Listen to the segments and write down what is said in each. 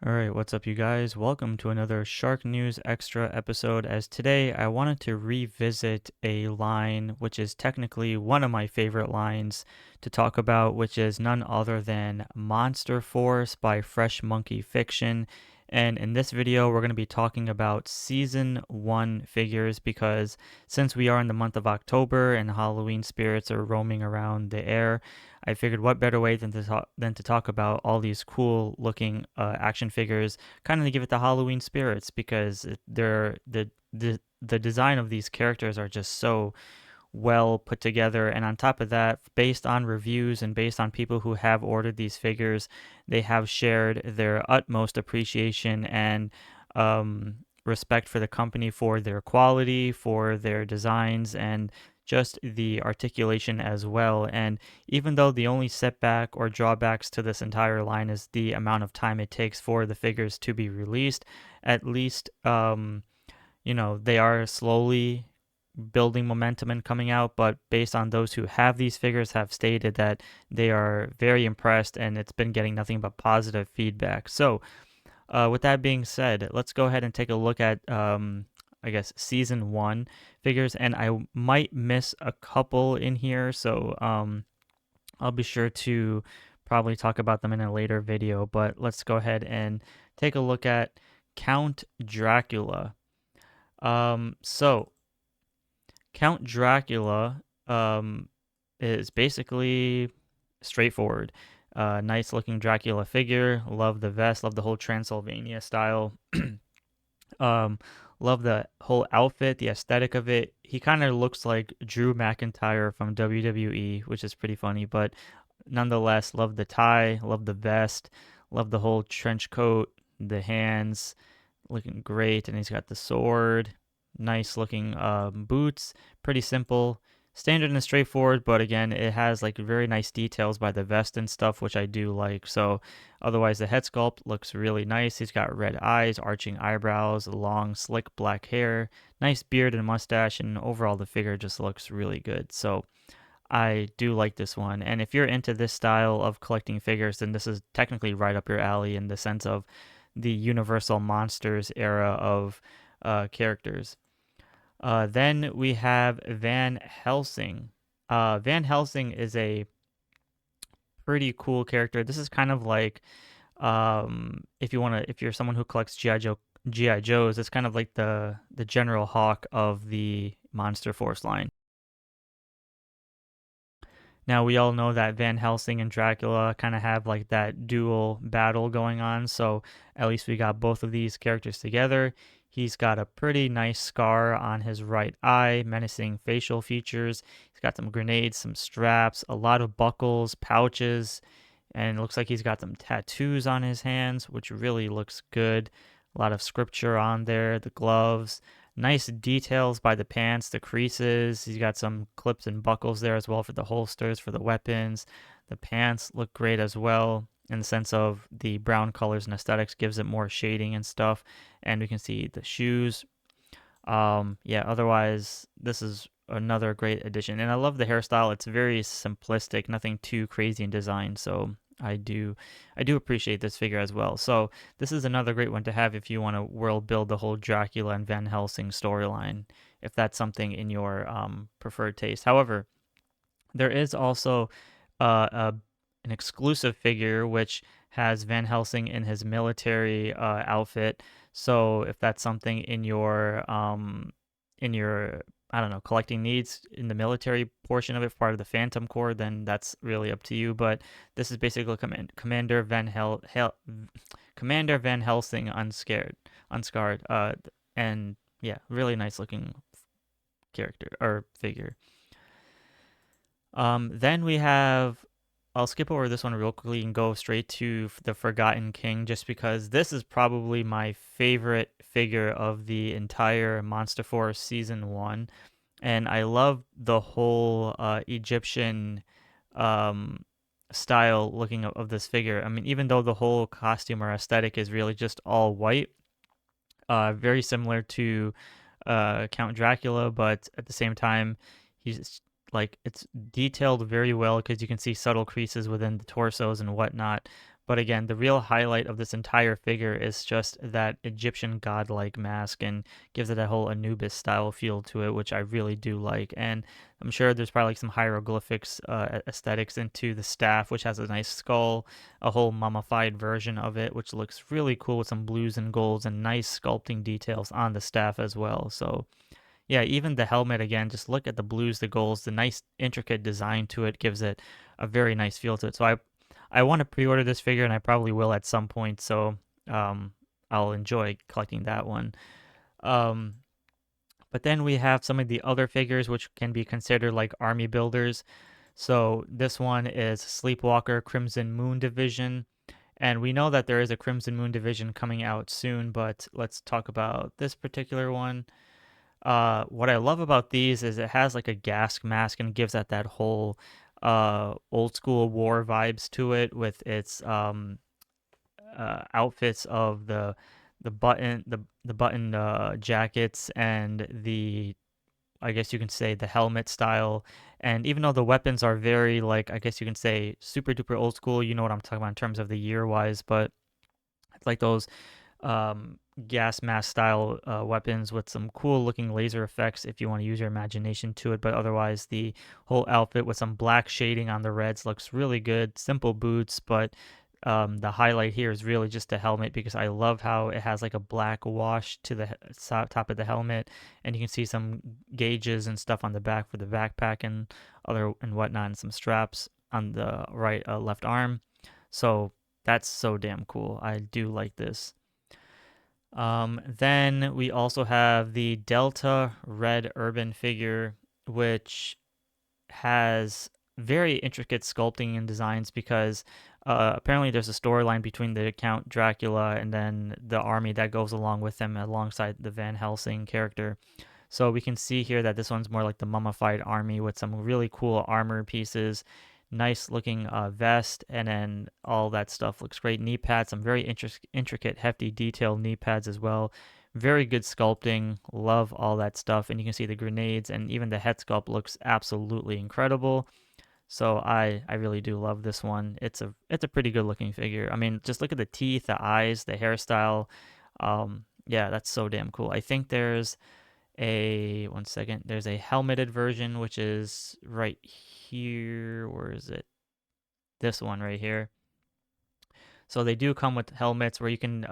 Alright, what's up, you guys? Welcome to another Shark News Extra episode. As today, I wanted to revisit a line which is technically one of my favorite lines to talk about, which is none other than Monster Force by Fresh Monkey Fiction. And in this video, we're going to be talking about Season 1 figures because since we are in the month of October and Halloween spirits are roaming around the air, I figured what better way than to talk about all these cool looking action figures, kind of to give it the Halloween spirits because the design of these characters are just so well put together. And on top of that, based on reviews and based on people who have ordered these figures, they have shared their utmost appreciation and respect for the company for their quality, for their designs, and just the articulation as well. And even though the only setback or drawbacks to this entire line is the amount of time it takes for the figures to be released, at least they are slowly building momentum and coming out. But based on those who have these figures have stated that they are very impressed and it's been getting nothing but positive feedback. So with that being said, let's go ahead and take a look at I guess season 1 figures, and I might miss a couple in here, so I'll be sure to probably talk about them in a later video. But let's go ahead and take a look at Count Dracula. So Count Dracula is basically straightforward. Nice looking Dracula figure. Love the vest. Love the whole Transylvania style. um, Love the whole outfit, the aesthetic of it. He kind of looks like Drew McIntyre from WWE, which is pretty funny. But nonetheless, love the tie. Love the vest. Love the whole trench coat. The hands looking great, and he's got the sword. Nice looking boots. Pretty simple, standard and straightforward, but again, it has like very nice details by the vest and stuff, which I do like. So otherwise, the head sculpt looks really nice. He's got red eyes, arching eyebrows, long slick black hair, nice beard and mustache, and overall the figure just looks really good. So I do like this one. And if you're into this style of collecting figures, then this is technically right up your alley in the sense of the Universal Monsters era of characters. Then we have Van Helsing. Van Helsing is a pretty cool character. This is kind of like if you're someone who collects GI Joes, it's kind of like the General Hawk of the Monster Force line. Now, we all know that Van Helsing and Dracula kind of have like that dual battle going on, so at least we got both of these characters together. He's got a pretty nice scar on his right eye, menacing facial features. He's got some grenades, some straps, a lot of buckles, pouches, and it looks like he's got some tattoos on his hands, which really looks good. A lot of scripture on there, the gloves. Nice details by the pants, the creases. He's got some clips and buckles there as well for the holsters, for the weapons. The pants look great as well in the sense of the brown colors and aesthetics gives it more shading and stuff. And we can see the shoes. Yeah, otherwise, this is another great addition. And I love the hairstyle. It's very simplistic, nothing too crazy in design. So I do appreciate this figure as well. So this is another great one to have if you want to world build the whole Dracula and Van Helsing storyline, if that's something in your preferred taste. However, there is also an exclusive figure which has Van Helsing in his military outfit. So if that's something in your I don't know, collecting needs in the military portion of it, part of the Phantom Corps, then that's really up to you. But this is basically Commander Van Helsing unscarred, and yeah, really nice looking character or figure. Then we have. I'll skip over this one real quickly and go straight to the Forgotten King, just because this is probably my favorite figure of the entire Monster Force Season 1. And I love the whole Egyptian um, style looking of this figure. I mean, even though the whole costume or aesthetic is really just all white, very similar to Count Dracula, but at the same time, he's like it's detailed very well because you can see subtle creases within the torsos and whatnot. But again, the real highlight of this entire figure is just that Egyptian godlike mask and gives it a whole Anubis style feel to it, which I really do like. And I'm sure there's probably like some hieroglyphics aesthetics into the staff, which has a nice skull, a whole mummified version of it, which looks really cool with some blues and golds and nice sculpting details on the staff as well. So yeah, even the helmet again, just look at the blues, the golds, the nice intricate design to it gives it a very nice feel to it. So I want to pre-order this figure and I probably will at some point. So um, I'll enjoy collecting that one. Um, but then we have some of the other figures which can be considered like army builders. So this one is Sleepwalker Crimson Moon Division. And we know that there is a Crimson Moon Division coming out soon, but let's talk about this particular one. What I love about these is it has like a gas mask and gives that whole old school war vibes to it with its outfits of the button jackets and the I guess you can say the helmet style. And even though the weapons are very like I guess you can say super duper old school, you know what I'm talking about in terms of the year wise, but it's like those gas mask style weapons with some cool looking laser effects if you want to use your imagination to it. But otherwise, the whole outfit with some black shading on the reds looks really good. Simple boots, but the highlight here is really just the helmet because I love how it has like a black wash to the top of the helmet, and you can see some gauges and stuff on the back for the backpack and other and whatnot, and some straps on the right left arm. So that's so damn cool. I do like this. Then we also have the Delta Red Urban figure, which has very intricate sculpting and designs because apparently there's a storyline between the Count Dracula and then the army that goes along with him alongside the Van Helsing character. So we can see here that this one's more like the mummified army with some really cool armor pieces, nice looking vest, and then all that stuff looks great. Knee pads, some very intricate, hefty, detailed knee pads as well. Very good sculpting. Love all that stuff. And you can see the grenades and even the head sculpt looks absolutely incredible. So I really do love this one. It's a pretty good looking figure. I mean, just look at the teeth, the eyes, the hairstyle. Yeah, that's so damn cool. I think there's a one second. There's a helmeted version which is right here. Where is it? This one right here. So they do come with helmets where you can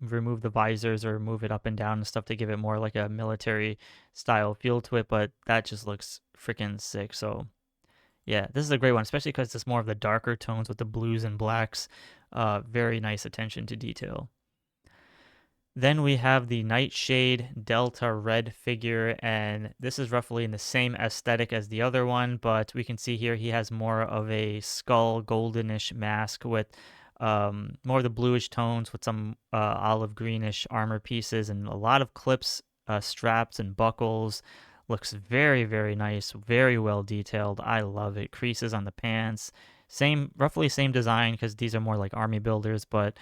remove the visors or move it up and down and stuff to give it more like a military style feel to it. But that just looks freaking sick. So yeah, this is a great one, especially because it's more of the darker tones with the blues and blacks. Very nice attention to detail. Then we have the Nightshade Delta Red figure, and this is roughly in the same aesthetic as the other one, but we can see here he has more of a skull goldenish mask with more of the bluish tones with some olive greenish armor pieces and a lot of clips, straps, and buckles. Looks very, very nice, very well detailed. I love it. Creases on the pants. Roughly same design because these are more like army builders, but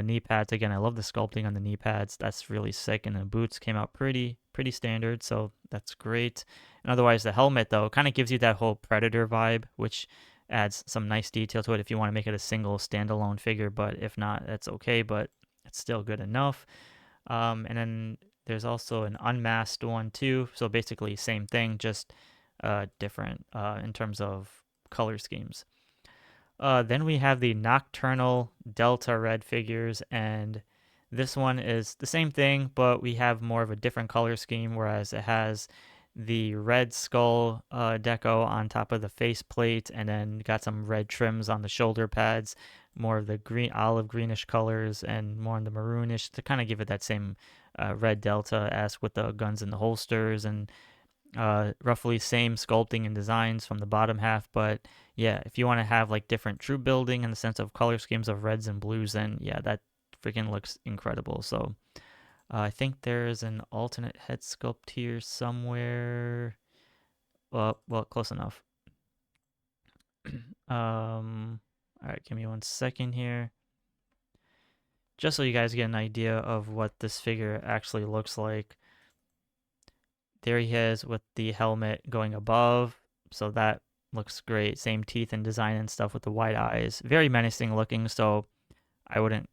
knee pads again. I love the sculpting on the knee pads. That's really sick. And the boots came out pretty standard, so that's great. And otherwise, the helmet though kind of gives you that whole Predator vibe, which adds some nice detail to it if you want to make it a single standalone figure. But if not, that's okay. But it's still good enough. And then there's also an unmasked one too. So basically, same thing, just different in terms of color schemes. Then we have the Nocturnal Delta Red figures, and this one is the same thing, but we have more of a different color scheme, whereas it has the red skull deco on top of the faceplate, and then got some red trims on the shoulder pads, more of the green, olive greenish colors, and more in the maroonish to kind of give it that same red Delta as with the guns in the holsters and roughly same sculpting and designs from the bottom half. But yeah, if you want to have like different troop building in the sense of color schemes of reds and blues, then yeah, that freaking looks incredible. So I think there's an alternate head sculpt here somewhere. Well, close enough. All right, give me one second here. Just so you guys get an idea of what this figure actually looks like. There he is with the helmet going above. So that looks great. Same teeth and design and stuff with the white eyes. Very menacing looking, so I wouldn't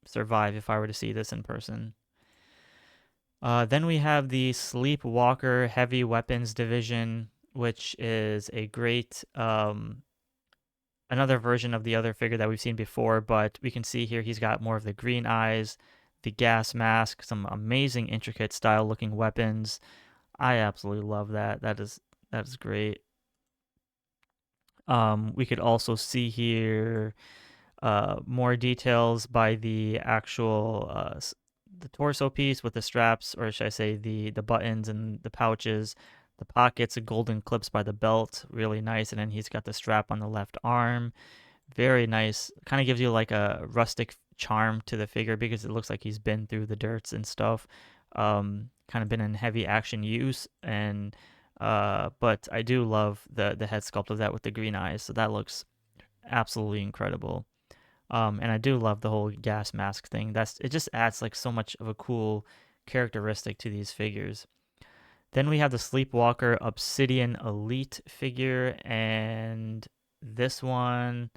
survive if I were to see this in person. Then we have the Sleepwalker Heavy Weapons Division, which is a great another version of the other figure that we've seen before, but we can see here he's got more of the green eyes, the gas mask, some amazing intricate style looking weapons. I absolutely love that. That is great. We could also see here more details by the actual the torso piece with the straps, or should I say the buttons and the pouches, the pockets, the golden clips by the belt, really nice. And then he's got the strap on the left arm, very nice. Kind of gives you like a rustic charm to the figure because it looks like he's been through the dirts and stuff. Kind of been in heavy action use, and but I do love the head sculpt of that with the green eyes. So that looks absolutely incredible. And I do love the whole gas mask thing. It just adds like so much of a cool characteristic to these figures. Then we have the Sleepwalker Obsidian Elite figure, and this one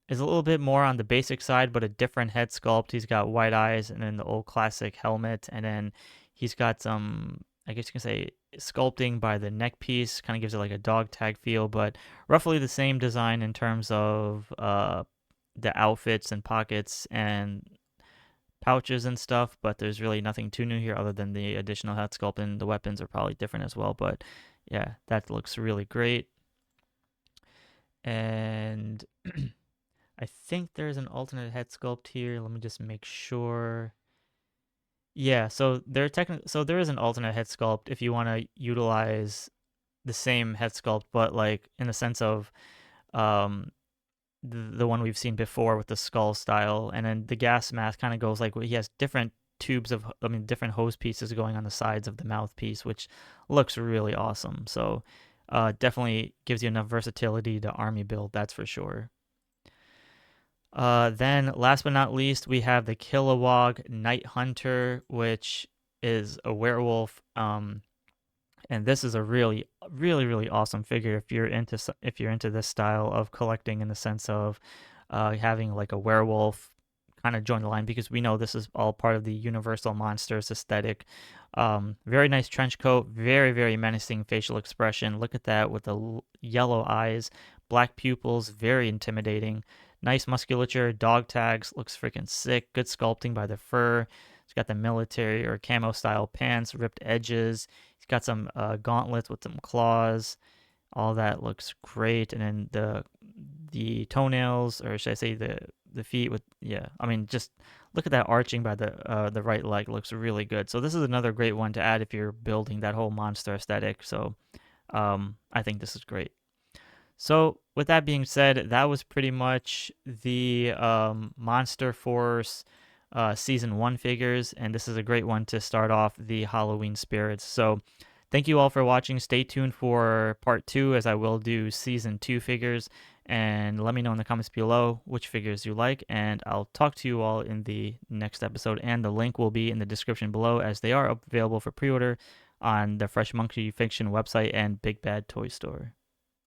is a little bit more on the basic side, but a different head sculpt. He's got white eyes and then the old classic helmet, and then he's got some, I guess you can say, sculpting by the neck piece. Kind of gives it like a dog tag feel, but roughly the same design in terms of the outfits and pockets and pouches and stuff, but there's really nothing too new here other than the additional head sculpt, and the weapons are probably different as well, but yeah, that looks really great. And I think there's an alternate head sculpt here. Let me just make sure. Yeah, so there is an alternate head sculpt if you want to utilize the same head sculpt, but like in the sense of um the one we've seen before with the skull style, and then the gas mask kind of goes like he has different tubes of, I mean, different hose pieces going on the sides of the mouthpiece, which looks really awesome. So definitely gives you enough versatility to army build, that's for sure. Then last but not least, we have the Kilawog Night Hunter, which is a werewolf. And this is a really, really, really awesome figure if you're into this style of collecting in the sense of having like a werewolf kind of join the line, because we know this is all part of the Universal Monsters aesthetic. Very nice trench coat, very, very menacing facial expression. Look at that with the yellow eyes, black pupils, very intimidating. Nice musculature, dog tags, looks freaking sick. Good sculpting by the fur. It's got the military or camo style pants, ripped edges. He's got some gauntlets with some claws. All that looks great. And then the toenails, or should I say the feet with, yeah. I mean, just look at that arching by the right leg. Looks really good. So this is another great one to add if you're building that whole monster aesthetic. So I think this is great. So with that being said, that was pretty much the Monster Force Season 1 figures, and this is a great one to start off the Halloween spirits. So thank you all for watching. Stay tuned for part 2, as I will do Season 2 figures, and let me know in the comments below which figures you like, and I'll talk to you all in the next episode, and the link will be in the description below, as they are available for pre-order on the Fresh Monkey Fiction website and Big Bad Toy Store.